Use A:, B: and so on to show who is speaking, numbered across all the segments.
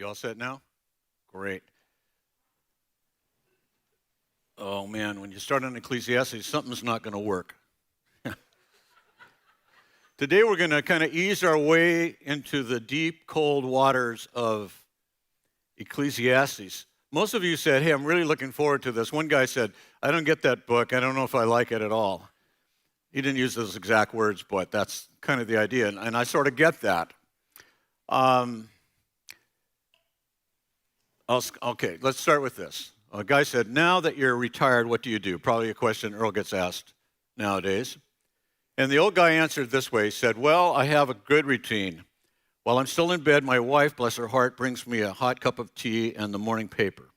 A: You all set now? Great. Oh man, when you start on Ecclesiastes, something's not going to work. Today we're going to kind of ease our way into the deep, cold waters of Ecclesiastes. Most of you said, hey, I'm really looking forward to this. One guy said, I don't get that book. I don't know if I like it at all. He didn't use those exact words, but that's kind of the idea, and I sort of get that. Okay, let's start with this. A guy said, now that you're retired, what do you do? Probably a question Earl gets asked nowadays. And the old guy answered this way. He said, well, I have a good routine. While I'm still in bed, my wife, bless her heart, brings me a hot cup of tea and the morning paper.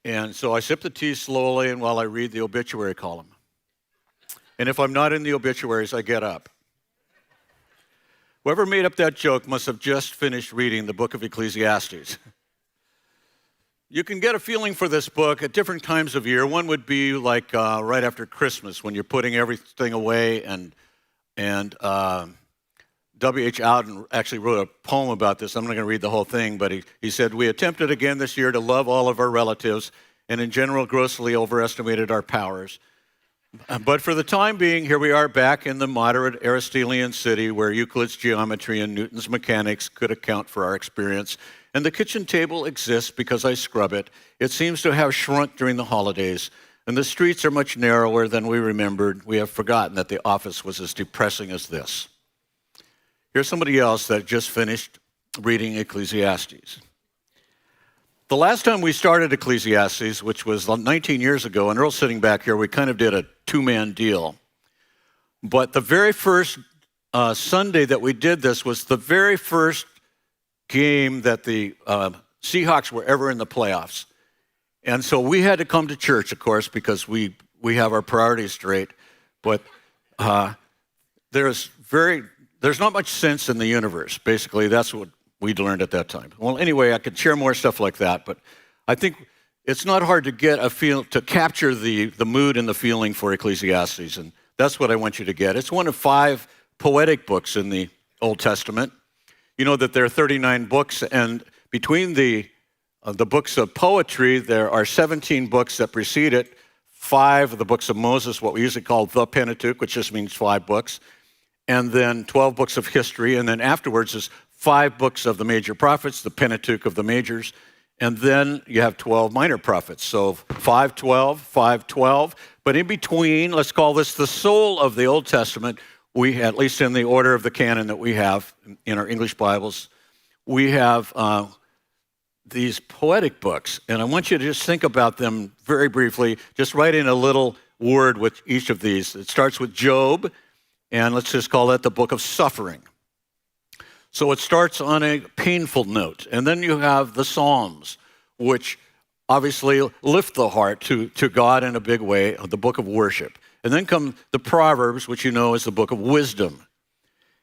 A: And so I sip the tea slowly, and while I read the obituary column. And if I'm not in the obituaries, I get up. Whoever made up that joke must have just finished reading the book of Ecclesiastes. You can get a feeling for this book at different times of year. One would be like right after Christmas when you're putting everything away, and W.H. Auden actually wrote a poem about this. I'm not going to read the whole thing, but he said, we attempted again this year to love all of our relatives and in general grossly overestimated our powers. But for the time being, here we are back in the moderate Aristotelian city where Euclid's geometry and Newton's mechanics could account for our experience. And the kitchen table exists because I scrub it. It seems to have shrunk during the holidays, and the streets are much narrower than we remembered. We have forgotten that the office was as depressing as this. Here's somebody else that just finished reading Ecclesiastes. The last time we started Ecclesiastes, which was 19 years ago, and Earl's sitting back here, we kind of did a two-man deal. But the very first Sunday that we did this was the very first game that the Seahawks were ever in the playoffs. And so we had to come to church, of course, because we have our priorities straight. But there's not much sense in the universe. Basically, that's what we'd learned at that time. Well, anyway, I could share more stuff like that, but I think it's not hard to get to capture the mood and the feeling for Ecclesiastes, and that's what I want you to get. It's one of 5 poetic books in the Old Testament. You know that there are 39 books, and between the books of poetry, there are 17 books that precede it, 5 of the books of Moses, what we usually call the Pentateuch, which just means 5 books, and then 12 books of history, and then afterwards is 5 books of the major prophets, the Pentateuch of the majors, and then you have 12 minor prophets. So 5, 12, 5, 12. But in between, let's call this the soul of the Old Testament, we, at least in the order of the canon that we have in our English Bibles, we have these poetic books. And I want you to just think about them very briefly. Just write in a little word with each of these. It starts with Job, and let's just call that the book of suffering. So it starts on a painful note. And then you have the Psalms, which obviously lift the heart to God in a big way, the book of worship. And then come the Proverbs, which you know is the book of wisdom.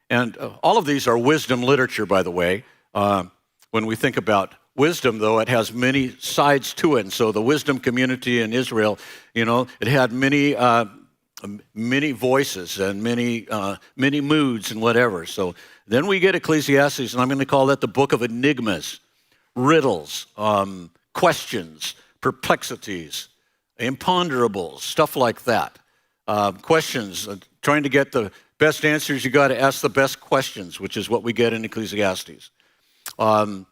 A: And all of these are wisdom literature, by the way. When we think about wisdom, though, it has many sides to it. And so the wisdom community in Israel, you know, it had many voices and many moods and whatever. So then we get Ecclesiastes, and I'm going to call that the book of enigmas, riddles, questions, perplexities, imponderables, stuff like that. Questions, trying to get the best answers, you got to ask the best questions, which is what we get in Ecclesiastes. And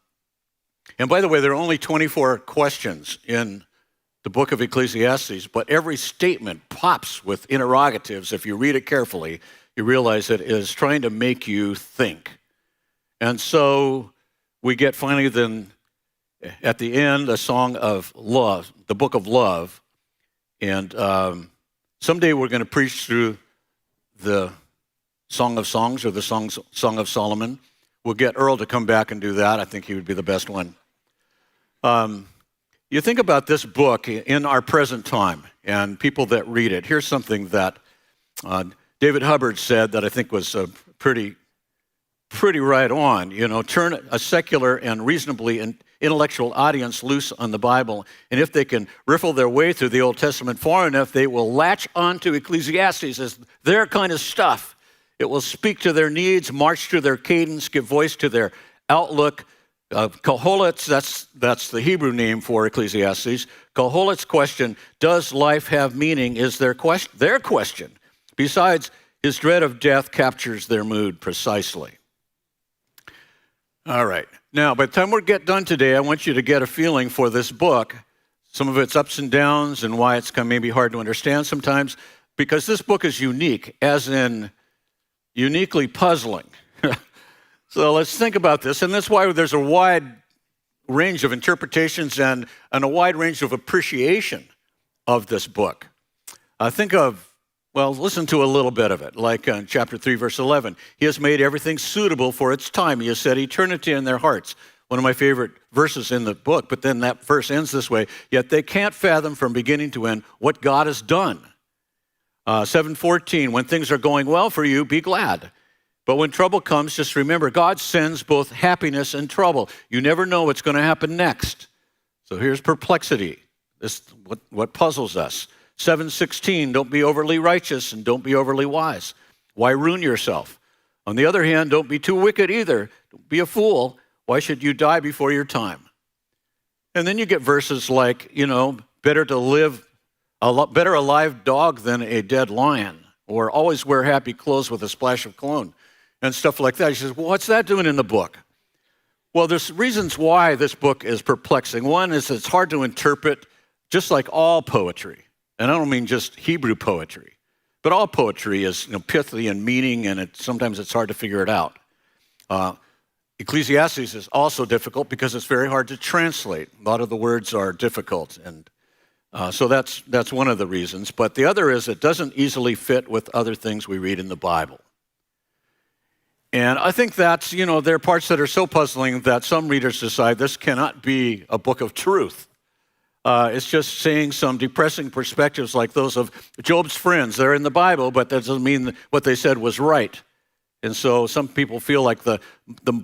A: by the way, there are only 24 questions in the book of Ecclesiastes, but every statement pops with interrogatives. If you read it carefully, you realize it is trying to make you think. And so we get finally then at the end a song of love, the book of love. And someday we're going to preach through the Song of Songs or the Song of Solomon. We'll get Earl to come back and do that. I think he would be the best one. You think about this book in our present time and people that read it. Here's something that David Hubbard said that I think was pretty right on. You know, turn a secular and reasonably intellectual audience loose on the Bible, and if they can riffle their way through the Old Testament far enough, they will latch onto Ecclesiastes as their kind of stuff. It will speak to their needs, march to their cadence, give voice to their outlook, Kohelet's, that's the Hebrew name for Ecclesiastes. Kohelet's question, does life have meaning, is their question. Besides, his dread of death captures their mood precisely. All right. Now, by the time we get done today, I want you to get a feeling for this book, some of its ups and downs and why it's maybe hard to understand sometimes, because this book is unique, as in uniquely puzzling. So let's think about this, and that's why there's a wide range of interpretations and a wide range of appreciation of this book. Listen to a little bit of it, like in chapter 3, verse 11. He has made everything suitable for its time. He has set eternity in their hearts. One of my favorite verses in the book, but then that verse ends this way, yet they can't fathom from beginning to end what God has done. 7:14, when things are going well for you, be glad. But when trouble comes, just remember, God sends both happiness and trouble. You never know what's going to happen next. So here's perplexity. This what puzzles us. 7:16, don't be overly righteous and don't be overly wise. Why ruin yourself? On the other hand, don't be too wicked either. Don't be a fool. Why should you die before your time? And then you get verses like, better a live dog than a dead lion, or always wear happy clothes with a splash of cologne, and stuff like that. He says, well, what's that doing in the book? Well, there's reasons why this book is perplexing. One is it's hard to interpret, just like all poetry. And I don't mean just Hebrew poetry, but all poetry is pithy in meaning, and sometimes it's hard to figure it out. Ecclesiastes is also difficult because it's very hard to translate. A lot of the words are difficult, and so that's one of the reasons. But the other is it doesn't easily fit with other things we read in the Bible. And I think that's, there are parts that are so puzzling that some readers decide this cannot be a book of truth. It's just saying some depressing perspectives like those of Job's friends. They're in the Bible, but that doesn't mean what they said was right. And so some people feel like the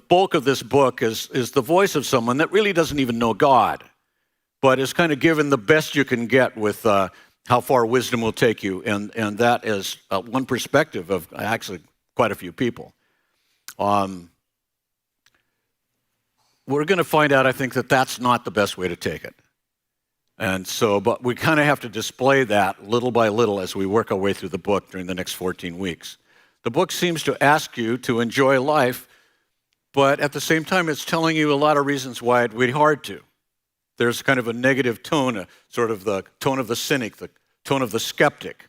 A: bulk of this book is the voice of someone that really doesn't even know God, but is kind of given the best you can get with how far wisdom will take you. And that is one perspective of actually quite a few people. We're going to find out, I think, that that's not the best way to take it. And so, but we kind of have to display that little by little as we work our way through the book during the next 14 weeks. The book seems to ask you to enjoy life, but at the same time, it's telling you a lot of reasons why it'd be hard to. There's kind of a negative tone, sort of the tone of the cynic, the tone of the skeptic,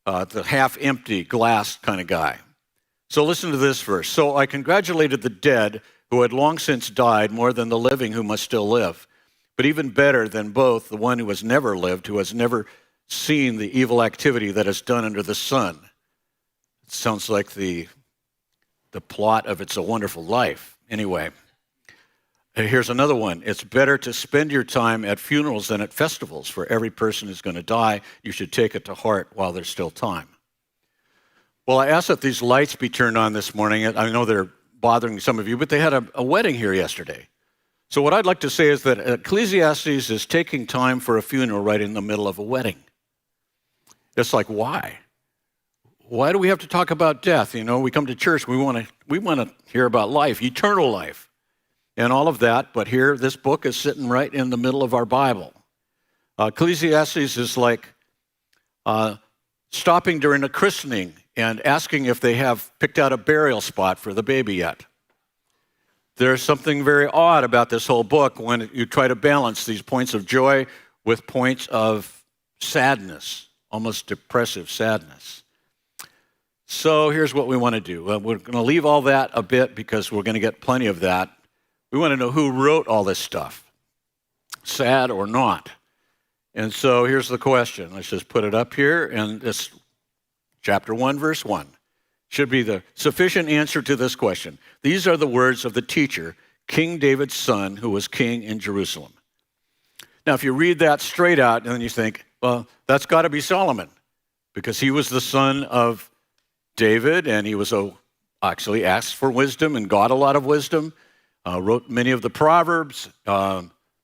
A: the half-empty glass kind of guy. So listen to this verse. So I congratulated the dead who had long since died more than the living who must still live. But even better than both, the one who has never lived, who has never seen the evil activity that is done under the sun. It sounds like the plot of It's a Wonderful Life. Anyway, here's another one. It's better to spend your time at funerals than at festivals. For every person who's going to die, you should take it to heart while there's still time. Well, I asked that these lights be turned on this morning. I know they're bothering some of you, but they had a wedding here yesterday. So what I'd like to say is that Ecclesiastes is taking time for a funeral right in the middle of a wedding. It's like, why? Why do we have to talk about death? We come to church, we want to hear about life, eternal life, and all of that, but here, this book is sitting right in the middle of our Bible. Ecclesiastes is like stopping during a christening and asking if they have picked out a burial spot for the baby yet. There's something very odd about this whole book when you try to balance these points of joy with points of sadness, almost depressive sadness. So here's what we want to do. We're going to leave all that a bit because we're going to get plenty of that. We want to know who wrote all this stuff, sad or not. And so here's the question. Let's just put it up here, and it's chapter 1, verse 1. Should be the sufficient answer to this question. These are the words of the teacher, King David's son, who was king in Jerusalem. Now, if you read that straight out, and then you think, well, that's got to be Solomon, because he was the son of David, and he was actually asked for wisdom and got a lot of wisdom, wrote many of the Proverbs.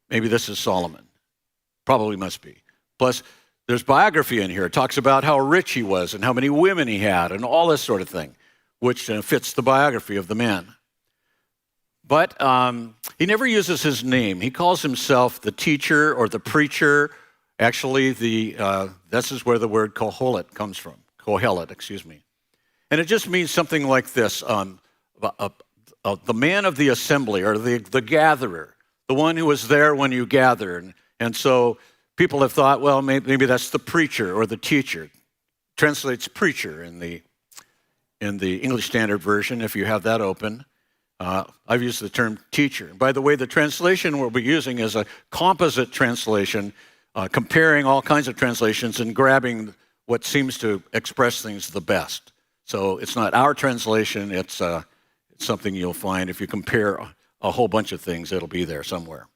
A: Maybe this is Solomon. Probably must be. Plus, there's biography in here. It talks about how rich he was and how many women he had and all this sort of thing, which fits the biography of the man. But he never uses his name. He calls himself the teacher or the preacher. Actually, this is where the word Kohelet comes from. Kohelet, excuse me. And it just means something like this. The man of the assembly, or the gatherer, the one who was there when you gather. And so people have thought, well, maybe that's the preacher or the teacher. Translates preacher in the English Standard Version, if you have that open. I've used the term teacher. By the way, the translation we'll be using is a composite translation, comparing all kinds of translations and grabbing what seems to express things the best. So it's not our translation, it's something you'll find. If you compare a whole bunch of things, it'll be there somewhere.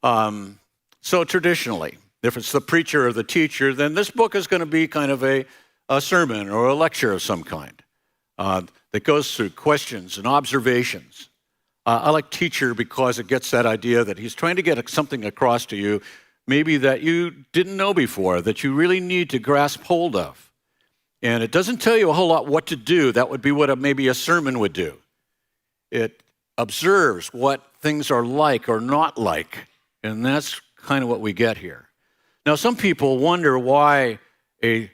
A: So traditionally, if it's the preacher or the teacher, then this book is going to be kind of a sermon or a lecture of some kind that goes through questions and observations. I like teacher because it gets that idea that he's trying to get something across to you, maybe that you didn't know before, that you really need to grasp hold of. And it doesn't tell you a whole lot what to do. That would be what maybe a sermon would do. It observes what things are like or not like, and that's kind of what we get here. Now, some people wonder why the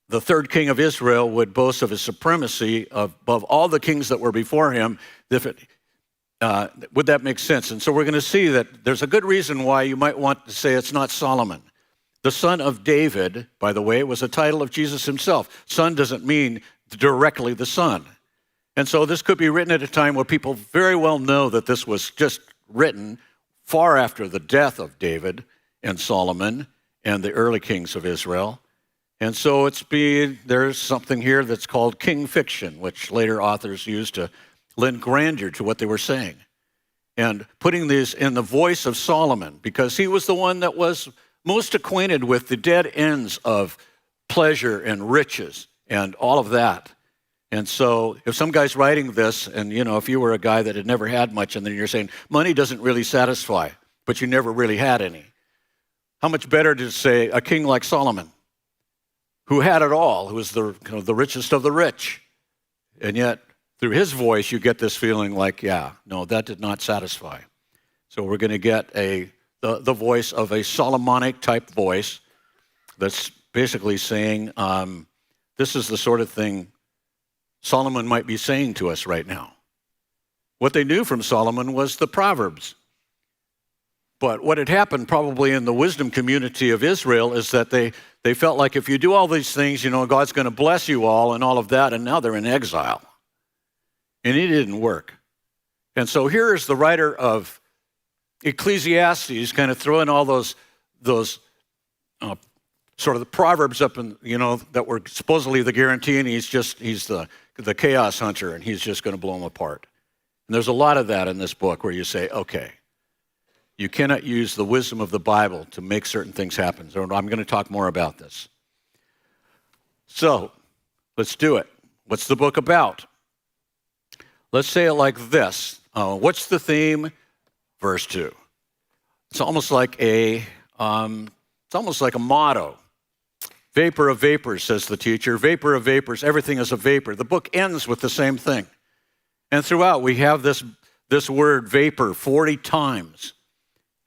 A: third king of Israel would boast of his supremacy above all the kings that were before him. Would that make sense? And so we're going to see that there's a good reason why you might want to say it's not Solomon. The son of David, by the way, was a title of Jesus himself. Son doesn't mean directly the son. And so this could be written at a time where people very well know that this was just written far after the death of David and Solomon and the early kings of Israel. And so there's something here that's called king fiction, which later authors used to lend grandeur to what they were saying. And putting these in the voice of Solomon, because he was the one that was most acquainted with the dead ends of pleasure and riches and all of that. And so if some guy's writing this, and if you were a guy that had never had much, and then you're saying, money doesn't really satisfy, but you never really had any. How much better to say a king like Solomon, who had it all, who was the richest of the rich. And yet, through his voice, you get this feeling like, no, that did not satisfy. So we're going to get the voice of a Solomonic type voice that's basically saying, this is the sort of thing Solomon might be saying to us right now. What they knew from Solomon was the Proverbs. But what had happened probably in the wisdom community of Israel is that they felt like if you do all these things, God's going to bless you all and all of that, and now they're in exile. And it didn't work. And so here is the writer of Ecclesiastes kind of throwing all those sort of the Proverbs up and, that were supposedly the guarantee, and he's the chaos hunter, and he's just going to blow them apart. And there's a lot of that in this book where you say, okay, you cannot use the wisdom of the Bible to make certain things happen. So I'm going to talk more about this. So let's do it. What's the book about? Let's say it like this. What's the theme? Verse 2. It's almost like a motto. Vapor of vapors, says the teacher. Vapor of vapors, everything is a vapor. The book ends with the same thing. And throughout, we have this word vapor 40 times.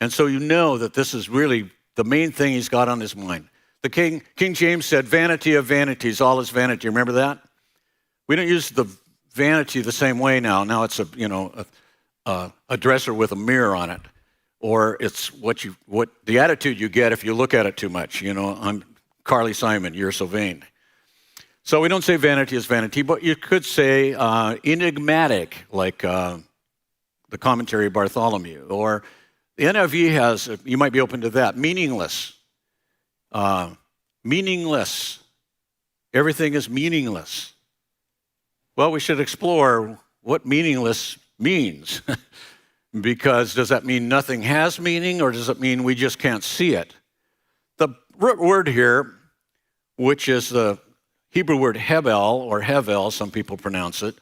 A: And so you know that this is really the main thing he's got on his mind. The King James said, vanity of vanities, all is vanity. Remember that? We don't use the vanity the same way now. Now it's a dresser with a mirror on it. Or it's what the attitude you get if you look at it too much. I'm Carly Simon, you're so vain. So we don't say vanity is vanity, but you could say enigmatic, like the commentary Bartholomew. Or the NIV has, you might be open to that, meaningless. Meaningless. Everything is meaningless. Well, we should explore what meaningless means. Because does that mean nothing has meaning, or does it mean we just can't see it? The root word here, which is the Hebrew word hebel, or hevel, some people pronounce it,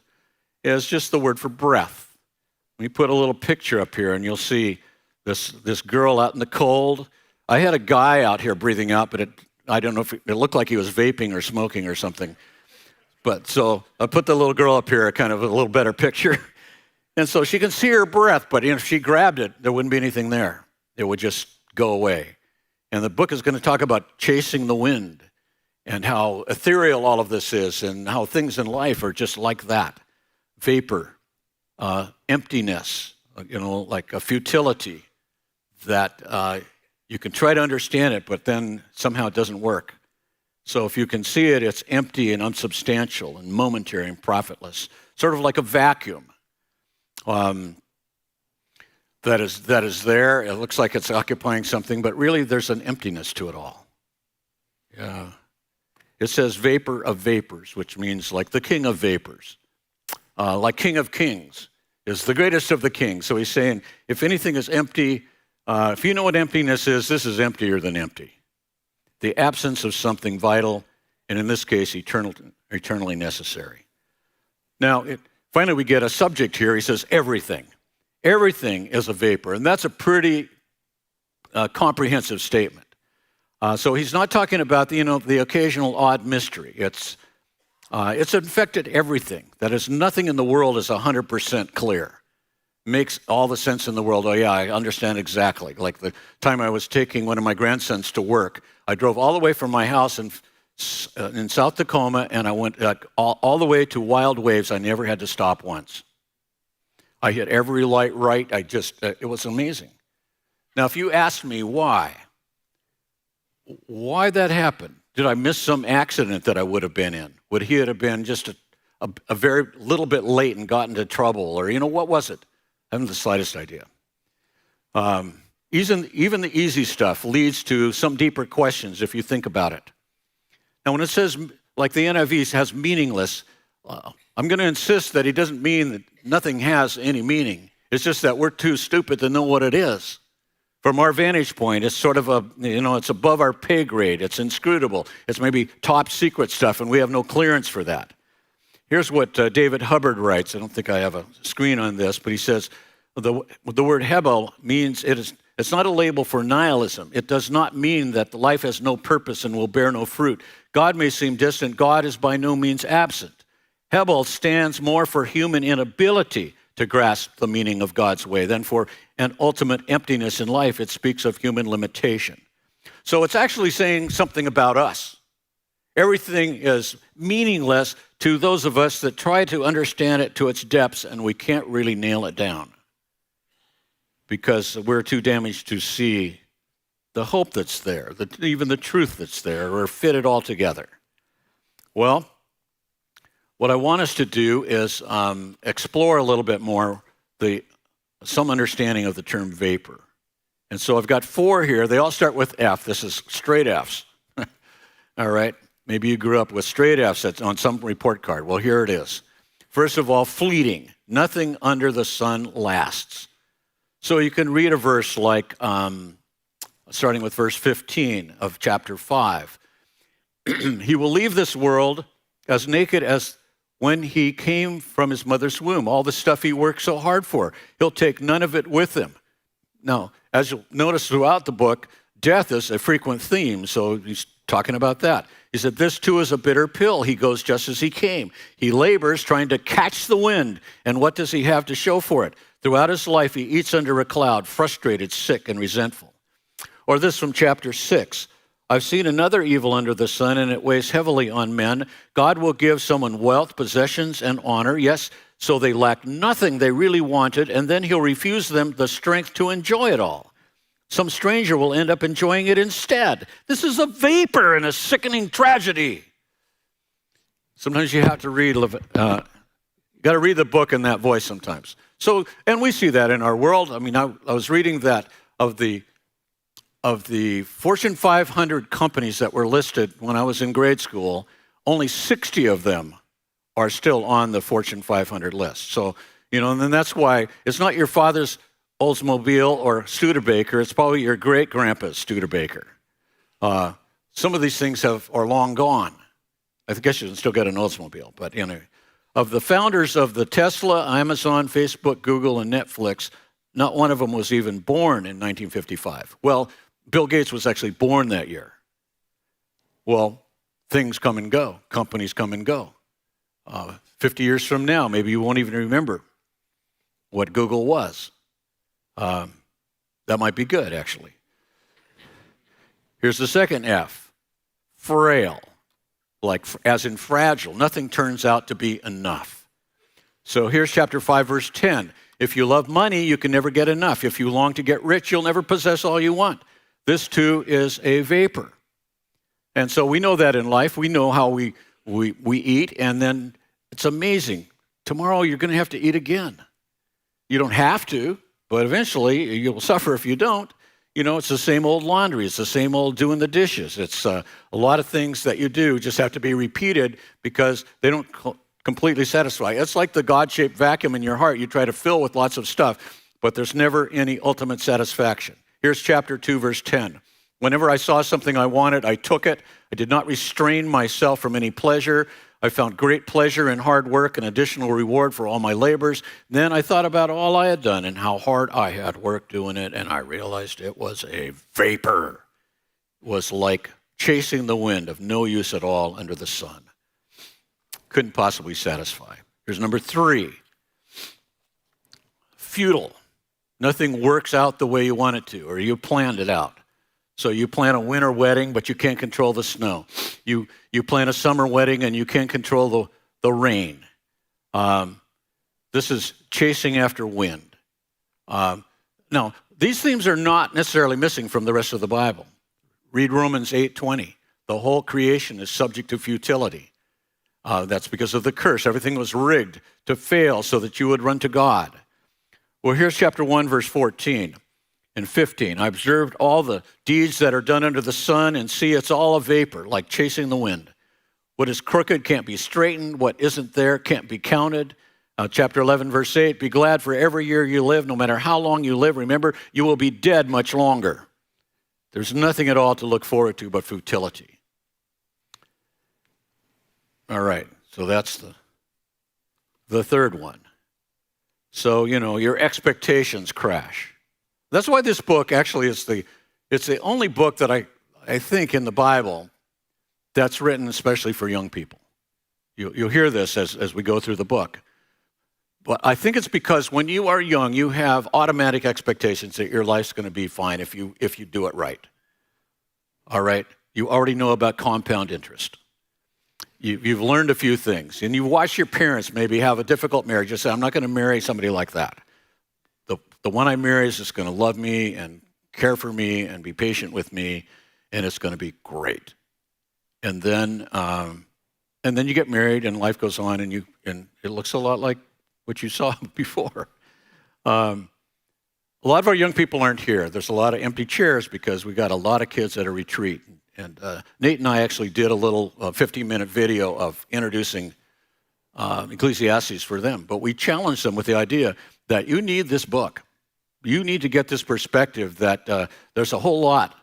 A: is just the word for breath. We put a little picture up here, and you'll see this girl out in the cold. I had a guy out here breathing out, but I don't know if it looked like he was vaping or smoking or something. But so I put the little girl up here, kind of a little better picture. And so she can see her breath, but if she grabbed it, there wouldn't be anything there. It would just go away. And the book is going to talk about chasing the wind and how ethereal all of this is and how things in life are just like that. Vapor, emptiness, like a futility that you can try to understand it, but then somehow it doesn't work. So if you can see it, it's empty and unsubstantial and momentary and profitless, sort of like a vacuum that is there. It looks like it's occupying something, but really there's an emptiness to it all. Yeah. It says vapor of vapors, which means like the king of vapors, like king of kings is the greatest of the kings. So he's saying if anything is empty, if you know what emptiness is, this is emptier than empty. The absence of something vital, and in this case, eternally necessary. Now, finally, we get a subject here. He says everything. Everything is a vapor, and that's a pretty comprehensive statement. So he's not talking about the occasional odd mystery. It's infected everything. That is, nothing in the world is 100% clear. Makes all the sense in the world. Oh yeah, I understand exactly. Like the time I was taking one of my grandsons to work, I drove all the way from my house in South Tacoma, and I went all the way to Wild Waves. I never had to stop once. I hit every light right. It was amazing. Now, if you asked me why that happened, did I miss some accident that I would have been in? Would he have been just a very little bit late and got into trouble? Or, what was it? I haven't the slightest idea. Even the easy stuff leads to some deeper questions if you think about it. Now, when it says, like the NIV has meaningless, I'm going to insist that he doesn't mean that nothing has any meaning. It's just that we're too stupid to know what it is. From our vantage point, it's sort of it's above our pay grade. It's inscrutable. It's maybe top secret stuff, and we have no clearance for that. Here's what David Hubbard writes. I don't think I have a screen on this, but he says, the word Hebel means it's not a label for nihilism. It does not mean that life has no purpose and will bear no fruit. God may seem distant. God is by no means absent. Hebel stands more for human inability to grasp the meaning of God's way than for an ultimate emptiness in life. It speaks of human limitation. So it's actually saying something about us. Everything is meaningless to those of us that try to understand it to its depths, and we can't really nail it down because we're too damaged to see the hope that's there, even the truth that's there, or fit it all together. Well, what I want us to do is explore a little bit more some understanding of the term vapor. And so I've got 4 here. They all start with F. This is straight Fs. All right? Maybe you grew up with straight Fs on some report card. Well, here it is. First of all, fleeting. Nothing under the sun lasts. So you can read a verse like, starting with verse 15 of chapter 5. He will leave this world as naked as when he came from his mother's womb. All the stuff he worked so hard for, he'll take none of it with him. Now, as you'll notice throughout the book, death is a frequent theme, so he's talking about that. He said, this too is a bitter pill. He goes just as he came. He labors trying to catch the wind, and what does he have to show for it? Throughout his life, he eats under a cloud, frustrated, sick, and resentful. Or this from chapter 6. I've seen another evil under the sun, and it weighs heavily on men. God will give someone wealth, possessions, and honor. Yes, so they lack nothing they really wanted, and then he'll refuse them the strength to enjoy it all. Some stranger will end up enjoying it instead. This is a vapor and a sickening tragedy. Sometimes you have to read, you got to read the book in that voice sometimes. So, and we see that in our world. I mean, I was reading that of the Fortune 500 companies that were listed when I was in grade school, only 60 of them are still on the Fortune 500 list. So, and then that's why it's not your father's Oldsmobile or Studebaker. It's probably your great-grandpa's Studebaker. Some of these things are long gone. I guess you can still get an Oldsmobile, but anyway. Of the founders of the Tesla, Amazon, Facebook, Google, and Netflix, not one of them was even born in 1955. Well, Bill Gates was actually born that year. Well, things come and go. Companies come and go. 50 years from now, maybe you won't even remember what Google was. That might be good, actually. Here's the second F, frail, like as in fragile. Nothing turns out to be enough. So here's chapter 5, verse 10. If you love money, you can never get enough. If you long to get rich, you'll never possess all you want. This too is a vapor. And so we know that in life. We know how we eat, and then it's amazing. Tomorrow you're going to have to eat again. You don't have to, but eventually you'll suffer if you don't. You know, it's the same old laundry. It's the same old doing the dishes. It's a lot of things that you do just have to be repeated because they don't completely satisfy. It's like the God-shaped vacuum in your heart. You try to fill with lots of stuff, but there's never any ultimate satisfaction. Here's chapter 2, verse 10. Whenever I saw something I wanted, I took it. I did not restrain myself from any pleasure. I found great pleasure in hard work and additional reward for all my labors. Then I thought about all I had done and how hard I had worked doing it, and I realized it was a vapor. It was like chasing the wind of no use at all under the sun. Couldn't possibly satisfy. Here's number 3. Futile. Nothing works out the way you want it to, or you planned it out. So you plan a winter wedding, but you can't control the snow. You plan a summer wedding, and you can't control the rain. This is chasing after wind. Now, these themes are not necessarily missing from the rest of the Bible. Read Romans 8:20. The whole creation is subject to futility. That's because of the curse. Everything was rigged to fail so that you would run to God. Well, here's chapter 1, verse 14. And 15, I observed all the deeds that are done under the sun, and see, it's all a vapor, like chasing the wind. What is crooked can't be straightened. What isn't there can't be counted. Chapter 11, verse 8, be glad for every year you live, no matter how long you live. Remember, you will be dead much longer. There's nothing at all to look forward to but futility. All right, so that's the third one. So, your expectations crash. That's why this book actually it's the only book that I think in the Bible that's written especially for young people. You'll hear this as we go through the book. But I think it's because when you are young, you have automatic expectations that your life's going to be fine if you do it right. All right? You already know about compound interest. You've learned a few things. And you've watched your parents maybe have a difficult marriage. You say, I'm not going to marry somebody like that. The one I marry is just going to love me and care for me and be patient with me, and it's going to be great. And then you get married, and life goes on, and it looks a lot like what you saw before. A lot of our young people aren't here. There's a lot of empty chairs because we got a lot of kids at a retreat. And Nate and I actually did a little 15-minute video of introducing Ecclesiastes for them. But we challenged them with the idea that you need this book. You need to get this perspective that there's a whole lot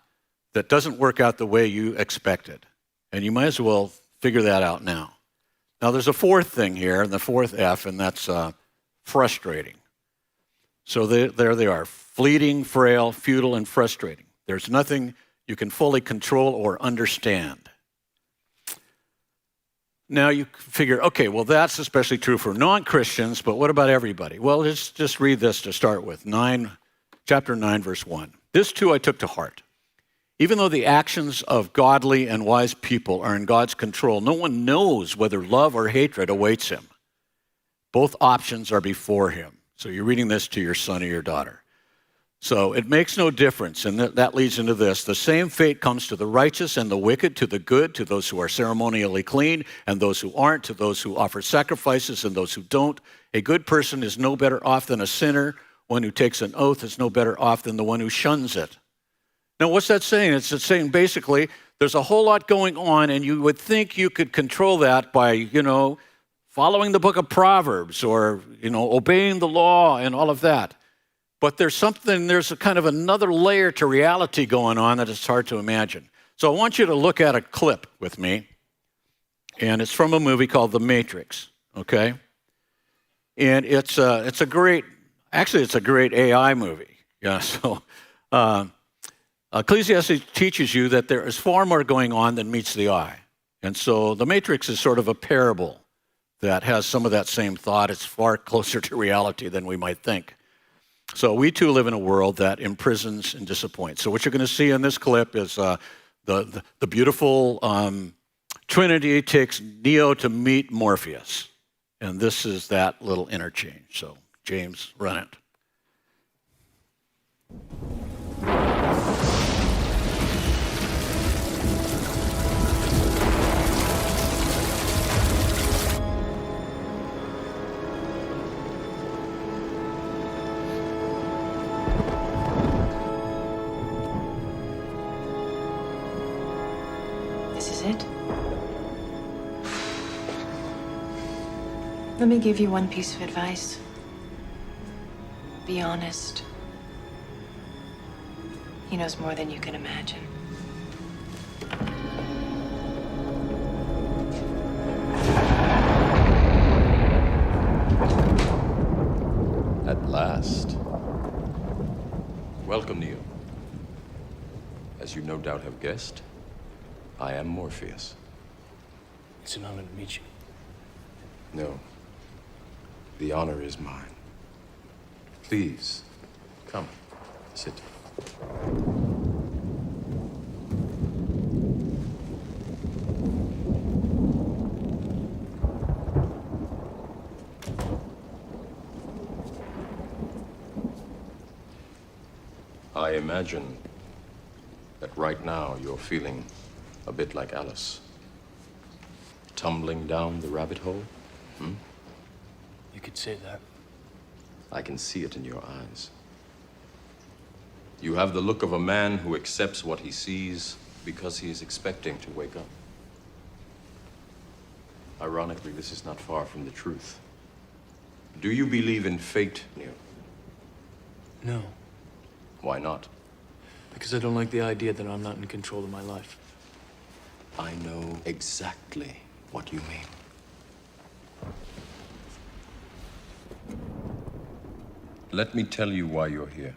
A: that doesn't work out the way you expected. And you might as well figure that out now. Now, there's a fourth thing here, and the fourth F, and that's frustrating. So there they are, fleeting, frail, futile, and frustrating. There's nothing you can fully control or understand. Now you figure, okay, well, that's especially true for non-Christians, but what about everybody? Well, let's just read this to start with, chapter 9, verse 1. This too I took to heart. Even though the actions of godly and wise people are in God's control, no one knows whether love or hatred awaits him. Both options are before him. So you're reading this to your son or your daughter. So it makes no difference, and that leads into this. The same fate comes to the righteous and the wicked, to the good, to those who are ceremonially clean, and those who aren't, to those who offer sacrifices and those who don't. A good person is no better off than a sinner. One who takes an oath is no better off than the one who shuns it. Now, what's that saying? It's saying basically there's a whole lot going on, and you would think you could control that by, following the book of Proverbs or, obeying the law and all of that. But there's a kind of another layer to reality going on that it's hard to imagine. So I want you to look at a clip with me, and it's from a movie called The Matrix, okay? And it's a great AI movie. Yeah, so Ecclesiastes teaches you that there is far more going on than meets the eye. And so The Matrix is sort of a parable that has some of that same thought. It's far closer to reality than we might think. So we too live in a world that imprisons and disappoints. So what you're going to see in this clip is the beautiful Trinity takes Neo to meet Morpheus. And this is that little interchange. So James, run it.
B: This is it? Let me give you one piece of advice. Be honest. He knows more than you can imagine.
C: At last. Welcome, Neo. As you no doubt have guessed, I am Morpheus.
D: It's an honor to meet you.
C: No. The honor is mine. Please, come, sit. I imagine that right now you're feeling a bit like Alice. Tumbling down the rabbit hole?
D: You could say that.
C: I can see it in your eyes. You have the look of a man who accepts what he sees because he is expecting to wake up. Ironically, this is not far from the truth. Do you believe in fate, Neo?
D: No,
C: Why not?
D: because I don't like the idea that I'm not in control of my life.
C: I know exactly what you mean. Let me tell you why you're here.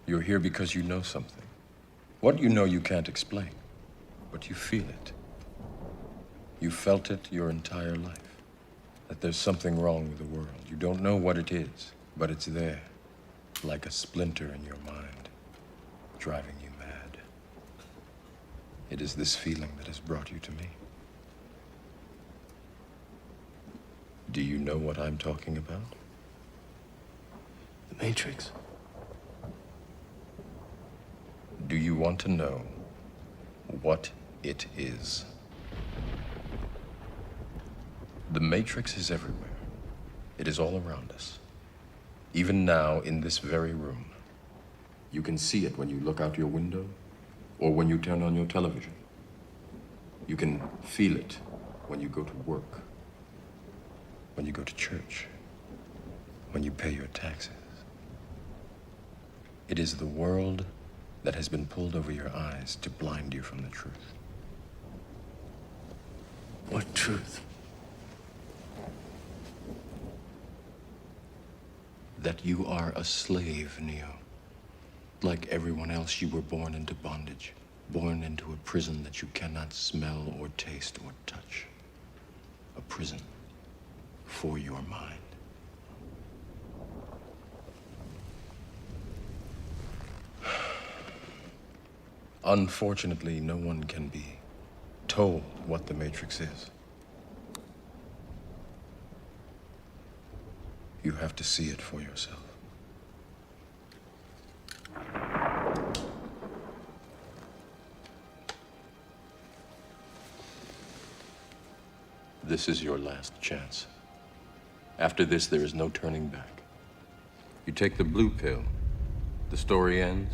C: You're here because you know something. What you know you can't explain, but you feel it. You felt it your entire life, that there's something wrong with the world. You don't know what it is, but it's there, like a splinter in your mind, driving you mad. It is this feeling that has brought you to me. Do you know what I'm talking about?
D: The Matrix.
C: Do you want to know what it is? The Matrix is everywhere. It is all around us. Even now, in this very room. You can see it when you look out your window or when you turn on your television. You can feel it when you go to work, when you go to church, when you pay your taxes. It is the world that has been pulled over your eyes to blind you from the truth.
D: What truth?
C: That you are a slave, Neo. Like everyone else, you were born into bondage, born into a prison that you cannot smell or taste or touch. A prison for your mind. Unfortunately, no one can be told what the Matrix is. You have to see it for yourself. This is your last chance. After this, there is no turning back. You take the blue pill, the story ends.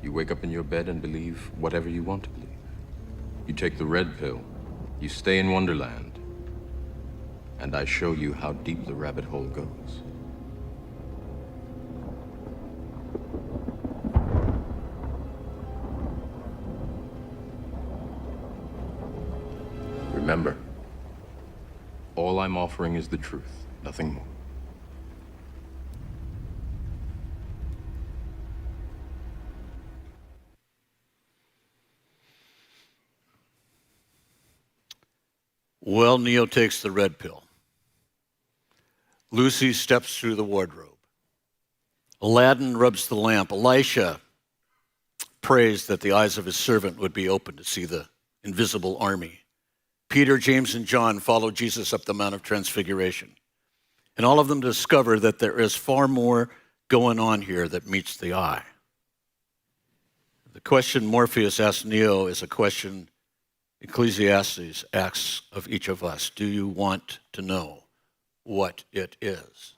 C: You wake up in your bed and believe whatever you want to believe. You take the red pill, you stay in Wonderland, and I show you how deep the rabbit hole goes. Remember, all I'm offering is the truth, nothing more.
A: Well, Neo takes the red pill. Lucy steps through the wardrobe. Aladdin rubs the lamp. Elisha prays that the eyes of his servant would be open to see the invisible army. Peter, James, and John follow Jesus up the Mount of Transfiguration. And all of them discover that there is far more going on here that meets the eye. The question Morpheus asks Neo is a question Ecclesiastes asks of each of us. Do you want to know what it is?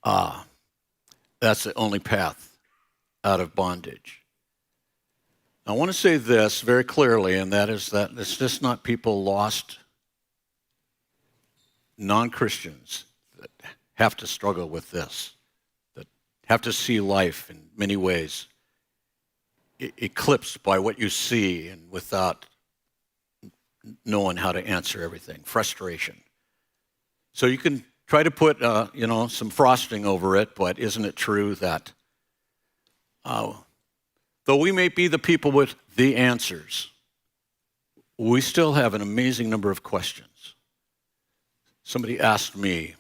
A: That's the only path out of bondage. I want to say this very clearly, and that is that it's just not people lost, non-Christians that have to struggle with this, that have to see life in many ways eclipsed by what you see and without knowing how to answer everything. Frustration. So you can try to put, some frosting over it, but isn't it true that though we may be the people with the answers, we still have an amazing number of questions. Somebody asked me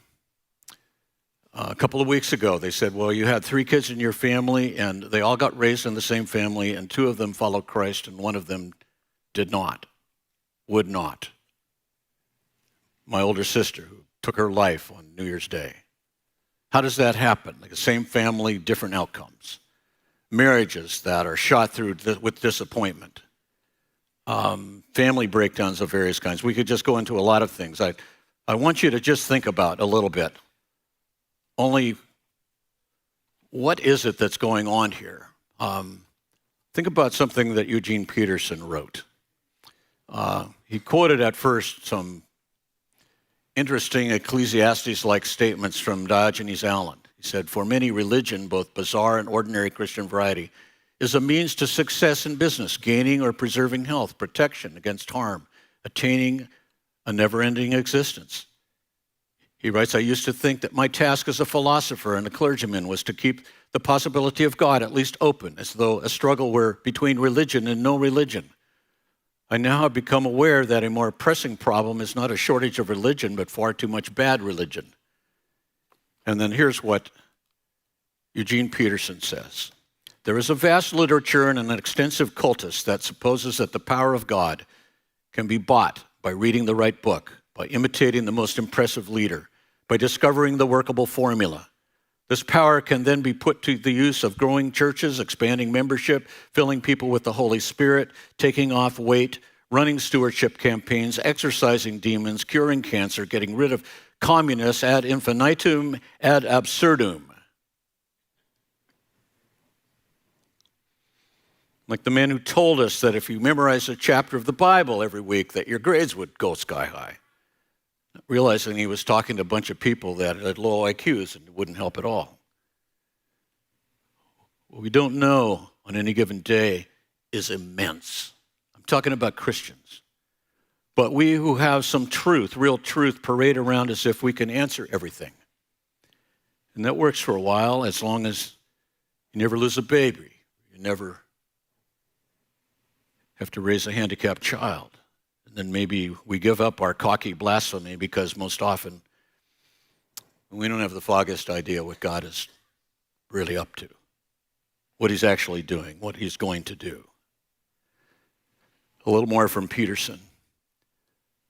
A: a couple of weeks ago, they said, well, you had 3 kids in your family, and they all got raised in the same family, and 2 of them followed Christ, and 1 of them did not, would not. My older sister, who took her life on New Year's Day. How does that happen? Like the same family, different outcomes. Marriages that are shot through with disappointment. Family breakdowns of various kinds. We could just go into a lot of things. I want you to just think about a little bit. Only, what is it that's going on here? Think about something that Eugene Peterson wrote. He quoted at first some interesting Ecclesiastes-like statements from Diogenes Allen. He said, for many, religion, both bizarre and ordinary Christian variety, is a means to success in business, gaining or preserving health, protection against harm, attaining a never-ending existence. He writes, I used to think that my task as a philosopher and a clergyman was to keep the possibility of God at least open, as though a struggle were between religion and no religion. I now have become aware that a more pressing problem is not a shortage of religion, but far too much bad religion. And then here's what Eugene Peterson says. There is a vast literature and an extensive cultus that supposes that the power of God can be bought by reading the right book, by imitating the most impressive leader, by discovering the workable formula. This power can then be put to the use of growing churches, expanding membership, filling people with the Holy Spirit, taking off weight, running stewardship campaigns, exorcising demons, curing cancer, getting rid of communists ad infinitum, ad absurdum. Like the man who told us that if you memorize a chapter of the Bible every week, that your grades would go sky high. Realizing he was talking to a bunch of people that had low IQs and it wouldn't help at all. What we don't know on any given day is immense. I'm talking about Christians. But we who have some truth, real truth, parade around as if we can answer everything. And that works for a while, as long as you never lose a baby. You never have to raise a handicapped child. And then maybe we give up our cocky blasphemy because most often we don't have the foggiest idea what God is really up to, what he's actually doing, what he's going to do. A little more from Peterson.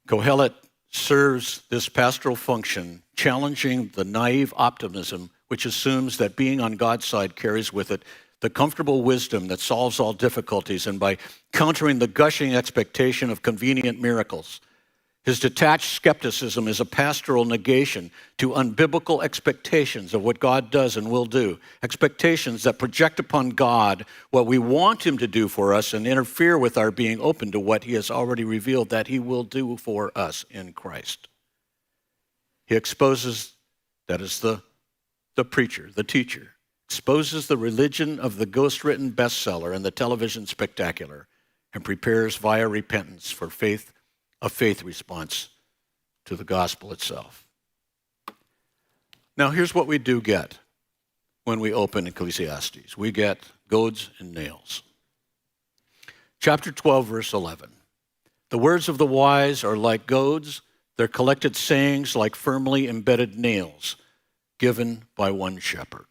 A: Kohelet serves this pastoral function, challenging the naive optimism which assumes that being on God's side carries with it the comfortable wisdom that solves all difficulties, and by countering the gushing expectation of convenient miracles. His detached skepticism is a pastoral negation to unbiblical expectations of what God does and will do, expectations that project upon God what we want him to do for us and interfere with our being open to what he has already revealed that he will do for us in Christ. He exposes, that is the preacher, the teacher, exposes the religion of the ghost-written bestseller and the television spectacular, and prepares via repentance for a faith response to the gospel itself. Now, here's what we do get when we open Ecclesiastes. We get goads and nails. Chapter 12, verse 11. The words of the wise are like goads, their collected sayings like firmly embedded nails given by one shepherd.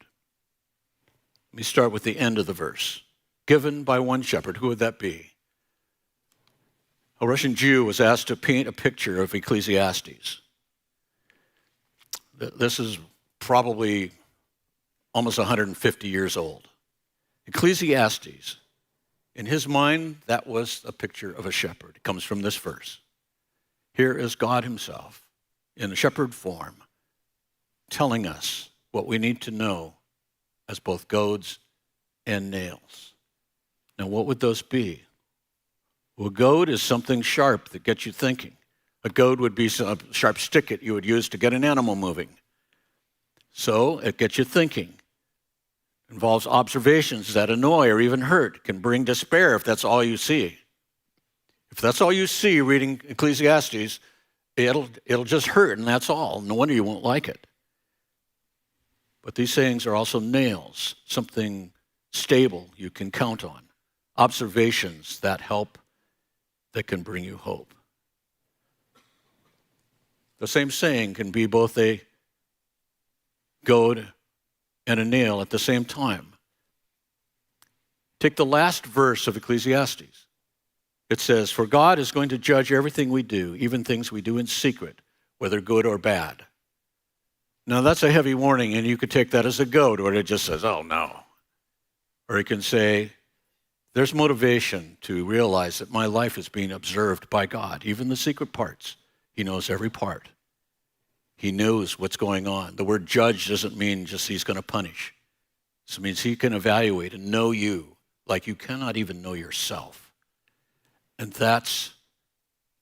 A: Let me start with the end of the verse. Given by one shepherd. Who would that be? A Russian Jew was asked to paint a picture of Ecclesiastes. This is probably almost 150 years old. Ecclesiastes, in his mind, that was a picture of a shepherd. It comes from this verse. Here is God himself in a shepherd form telling us what we need to know as both goads and nails. Now, what would those be? Well, a goad is something sharp that gets you thinking. A goad would be a sharp stick that you would use to get an animal moving. So it gets you thinking. It involves observations that annoy or even hurt, can bring despair if that's all you see. If that's all you see reading Ecclesiastes, it'll just hurt, and that's all. No wonder you won't like it. But these sayings are also nails, something stable you can count on, observations that help, that can bring you hope. The same saying can be both a goad and a nail at the same time. Take the last verse of Ecclesiastes. It says, "For God is going to judge everything we do, even things we do in secret, whether good or bad." Now that's a heavy warning, and you could take that as a goad, or it just says, "Oh no." Or it can say, there's motivation to realize that my life is being observed by God, even the secret parts. He knows every part. He knows what's going on. The word judge doesn't mean just he's going to punish. It means he can evaluate and know you like you cannot even know yourself. And that's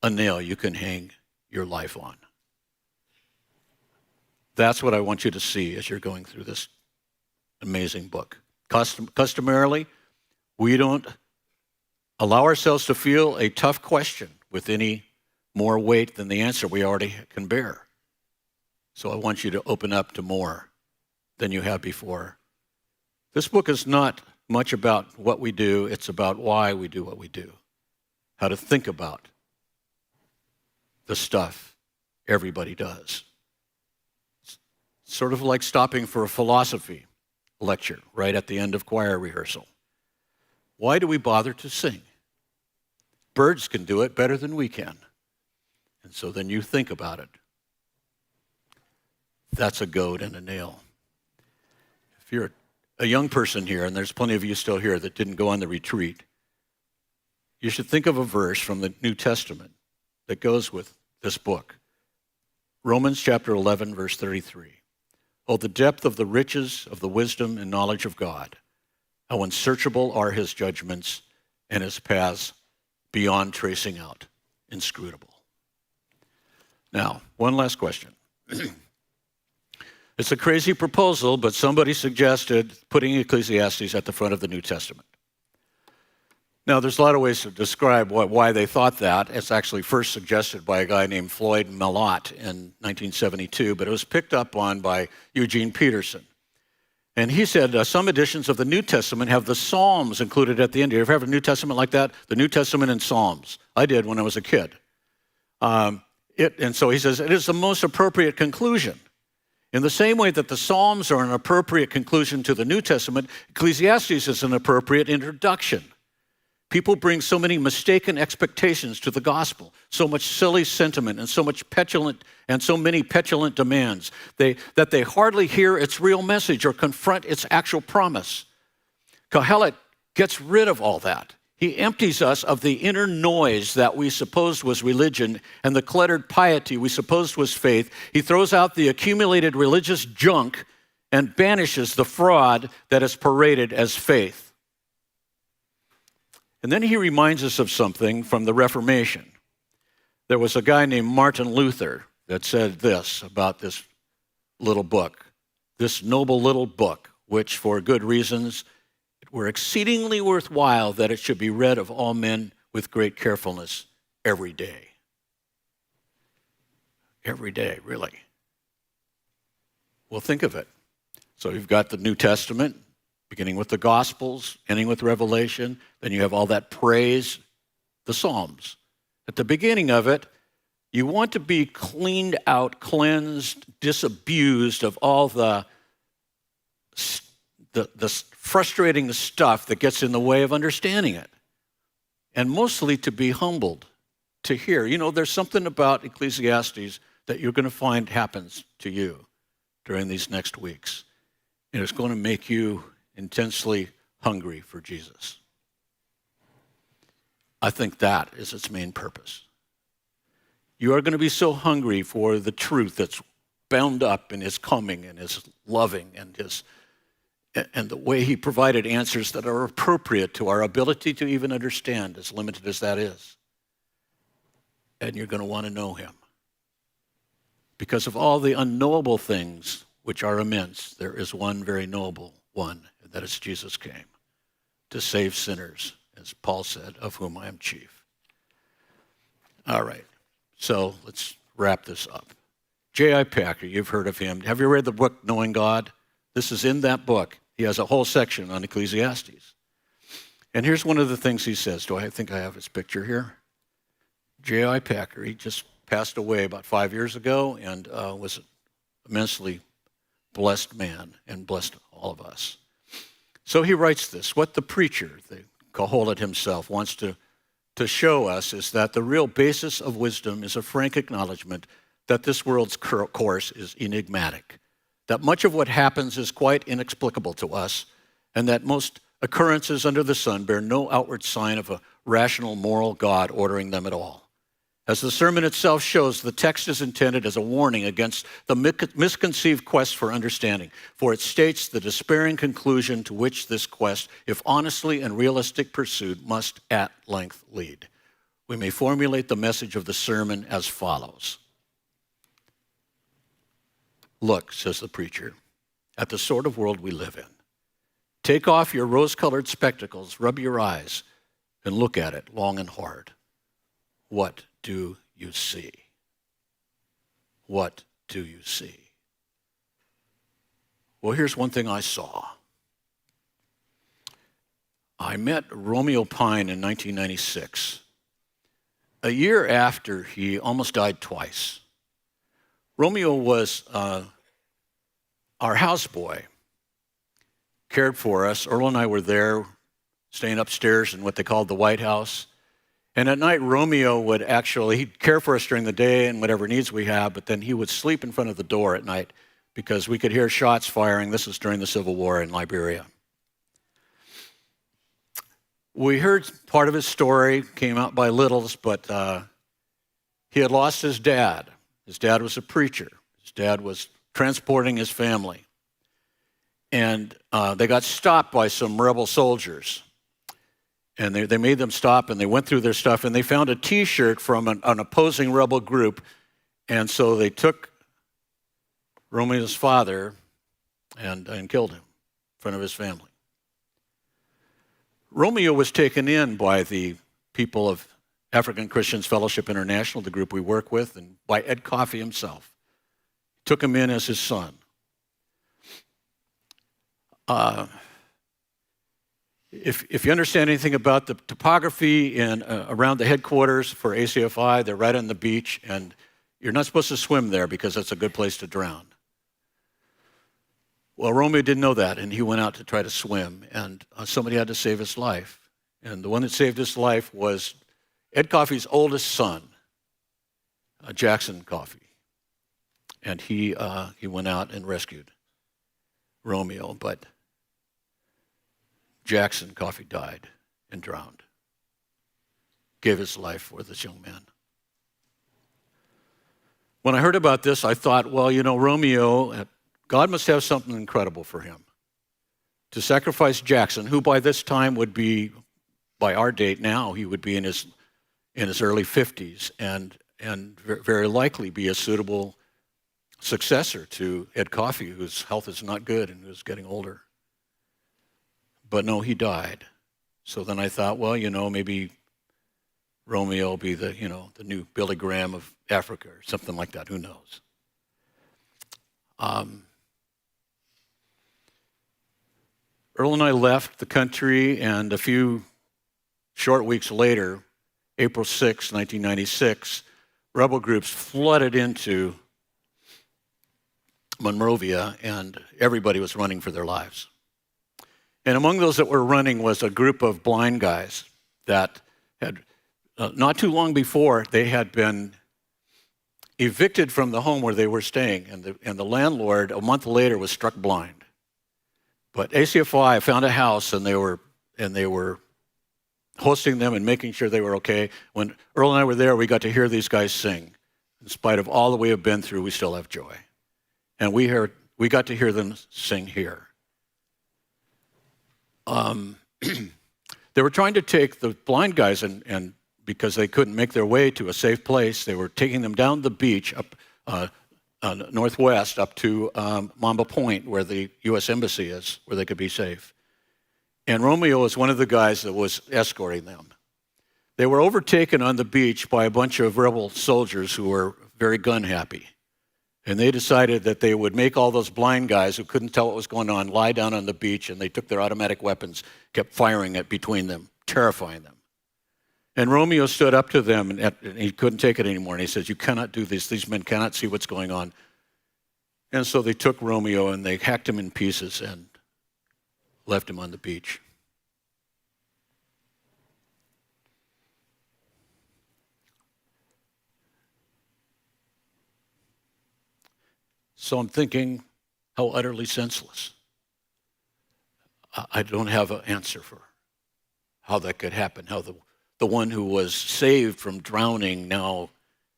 A: a nail you can hang your life on. That's what I want you to see as you're going through this amazing book. Customarily, we don't allow ourselves to feel a tough question with any more weight than the answer we already can bear. So I want you to open up to more than you have before. This book is not much about what we do, it's about why we do what we do. How to think about the stuff everybody does. It's sort of like stopping for a philosophy lecture right at the end of choir rehearsal. Why do we bother to sing? Birds can do it better than we can. And so then you think about it. That's a goad and a nail. If you're a young person here, and there's plenty of you still here that didn't go on the retreat, you should think of a verse from the New Testament that goes with this book. Romans chapter 11, verse 33. "Oh, the depth of the riches of the wisdom and knowledge of God. How unsearchable are his judgments and his paths beyond tracing out, inscrutable." Now, one last question. It's a crazy proposal, but somebody suggested putting Ecclesiastes at the front of the New Testament. Now, there's a lot of ways to describe why they thought that. It's actually first suggested by a guy named Floyd Malott in 1972, but it was picked up on by Eugene PETERSON. And he said some editions of the New Testament have the Psalms included at the end. Do you ever have a New Testament like that? The New Testament and Psalms. I did when I was a kid. And so he says, it is the most appropriate conclusion. In the same way that the Psalms are an appropriate conclusion to the New Testament, Ecclesiastes is an appropriate introduction. People bring so many mistaken expectations to the gospel, so much silly sentiment and so many petulant demands that they hardly hear its real message or confront its actual promise. Kohelet gets rid of all that. He empties us of the inner noise that we supposed was religion and the cluttered piety we supposed was faith. He throws out the accumulated religious junk and banishes the fraud that is paraded as faith. And then he reminds us of something from the Reformation. There was a guy named Martin Luther that said this about this little book, this noble little book, which for good reasons it were exceedingly worthwhile that it should be read of all men with great carefulness every day. Every day, really. Well, think of it. So you've got the New Testament, beginning with the Gospels, ending with Revelation. Then you have all that praise, the Psalms. At the beginning of it, you want to be cleaned out, cleansed, disabused of all the frustrating stuff that gets in the way of understanding it. And mostly to be humbled, to hear. You know, there's something about Ecclesiastes that you're going to find happens to you during these next weeks. And it's going to make you intensely hungry for Jesus. I think that is its main purpose. You are going to be so hungry for the truth that's bound up in his coming and his loving and the way he provided answers that are appropriate to our ability to even understand, as limited as that is. And you're going to want to know him. Because of all the unknowable things which are immense, there is one very knowable one, and that is Jesus came to save sinners, as Paul said, of whom I am chief. All right, so let's wrap this up. J.I. Packer, you've heard of him. Have you read the book Knowing God? This is in that book. He has a whole section on Ecclesiastes. And here's one of the things he says. I think I have his picture here? J.I. Packer, he just passed away about 5 years ago and was an immensely blessed man and blessed all of us. So he writes this. What the preacher, the Kohelet himself, wants to show us is that the real basis of wisdom is a frank acknowledgement that this world's course is enigmatic, that much of what happens is quite inexplicable to us, and that most occurrences under the sun bear no outward sign of a rational moral God ordering them at all. As the sermon itself shows, the text is intended as a warning against the misconceived quest for understanding, for it states the despairing conclusion to which this quest, if honestly and realistic pursued, must at length lead. We may formulate the message of the sermon as follows. Look, says the preacher, at the sort of world we live in. Take off your rose-colored spectacles, rub your eyes, and look at it long and hard. What do you see? What do you see? Well, here's one thing I saw. I met Romeo Pine in 1996, a year after he almost died twice. Romeo was our houseboy, cared for us. Earl and I were there, staying upstairs in what they called the White House. And at night, Romeo would he'd care for us during the day and whatever needs we have, but then he would sleep in front of the door at night because we could hear shots firing. This was during the Civil War in Liberia. We heard part of his story, came out by littles, but he had lost his dad. His dad was a preacher. His dad was transporting his family. And they got stopped by some rebel soldiers. And they made them stop, and they went through their stuff, and they found a T-shirt from an opposing rebel group. And so they took Romeo's father and killed him in front of his family. Romeo was taken in by the people of African Christians Fellowship International, the group we work with, and by Ed Coffey himself. Took him in as his son. If you understand anything about the topography in around the headquarters for ACFI, they're right on the beach, and you're not supposed to swim there because that's a good place to drown. Well, Romeo didn't know that, and he went out to try to swim, and somebody had to save his life. And the one that saved his life was Ed Coffey's oldest son, Jackson Coffey. And he went out and rescued Romeo, but Jackson Coffey died and drowned. Gave his life for this young man. When I heard about this, I thought, well, Romeo, God must have something incredible for him. To sacrifice Jackson, who by this time would be, by our date now, he would be in his early 50s and very likely be a suitable successor to Ed Coffey, whose health is not good and who's getting older. But no, he died. So then I thought, well, maybe Romeo will be the new Billy Graham of Africa or something like that. Who knows? Earl and I left the country, and a few short weeks later, April 6, 1996, rebel groups flooded into Monrovia, and everybody was running for their lives. And among those that were running was a group of blind guys that had, not too long before, they had been evicted from the home where they were staying, and the landlord, a month later, was struck blind. But ACFI found a house, and they were hosting them and making sure they were okay. When Earl and I were there, we got to hear these guys sing. In spite of all that we have been through, we still have joy. And we got to hear them sing here. They were trying to take the blind guys, and because they couldn't make their way to a safe place, they were taking them down the beach up northwest up to Mamba Point, where the U.S. Embassy is, where they could be safe. And Romeo was one of the guys that was escorting them. They were overtaken on the beach by a bunch of rebel soldiers who were very gun happy. And they decided that they would make all those blind guys who couldn't tell what was going on lie down on the beach, and they took their automatic weapons, kept firing it between them, terrifying them. And Romeo stood up to them, and he couldn't take it anymore. And he says, "You cannot do this. These men cannot see what's going on." And so they took Romeo, and they hacked him in pieces and left him on the beach. So I'm thinking, how utterly senseless. I don't have an answer for how that could happen, how the one who was saved from drowning now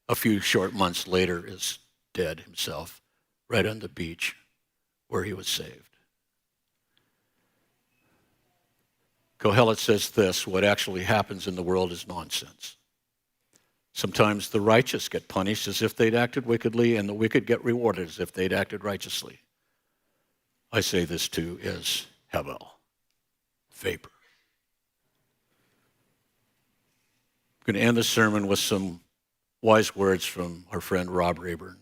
A: a few short months later is dead himself right on the beach where he was saved. Kohelet says this: what actually happens in the world is nonsense. Sometimes the righteous get punished as if they'd acted wickedly, and the wicked get rewarded as if they'd acted righteously. I say this too is Hebel, vapor. I'm going to end the sermon with some wise words from our friend Rob Rayburn.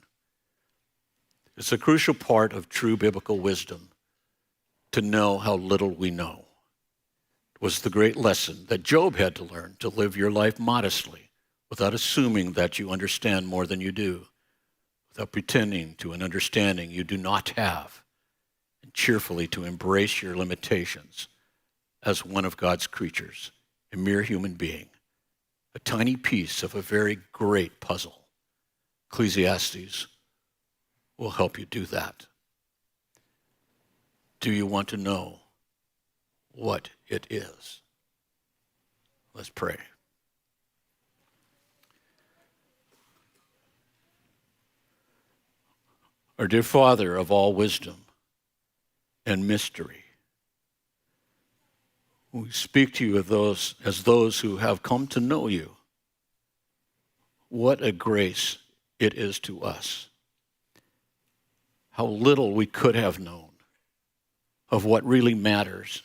A: It's a crucial part of true biblical wisdom to know how little we know. It was the great lesson that Job had to learn, to live your life modestly, without assuming that you understand more than you do, without pretending to an understanding you do not have, and cheerfully to embrace your limitations as one of God's creatures, a mere human being, a tiny piece of a very great puzzle. Ecclesiastes will help you do that. Do you want to know what it is? Let's pray. Our dear Father of all wisdom and mystery, we speak to you as those who have come to know you. What a grace it is to us. How little we could have known of what really matters,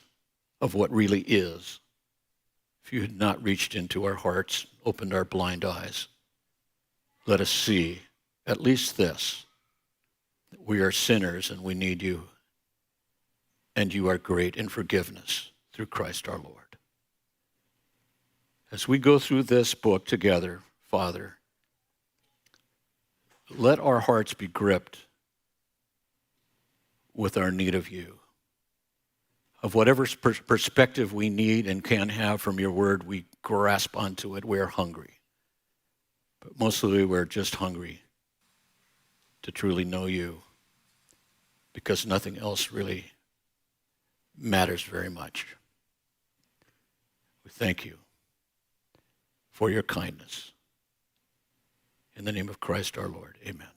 A: of what really is, if you had not reached into our hearts, opened our blind eyes. Let us see at least this: that we are sinners and we need you, and you are great in forgiveness through Christ our Lord. As we go through this book together, Father, let our hearts be gripped with our need of you. Of whatever perspective we need and can have from your word, we grasp onto it. We are hungry. But mostly we're just hungry to truly know you, because nothing else really matters very much. We thank you for your kindness. In the name of Christ our Lord, amen.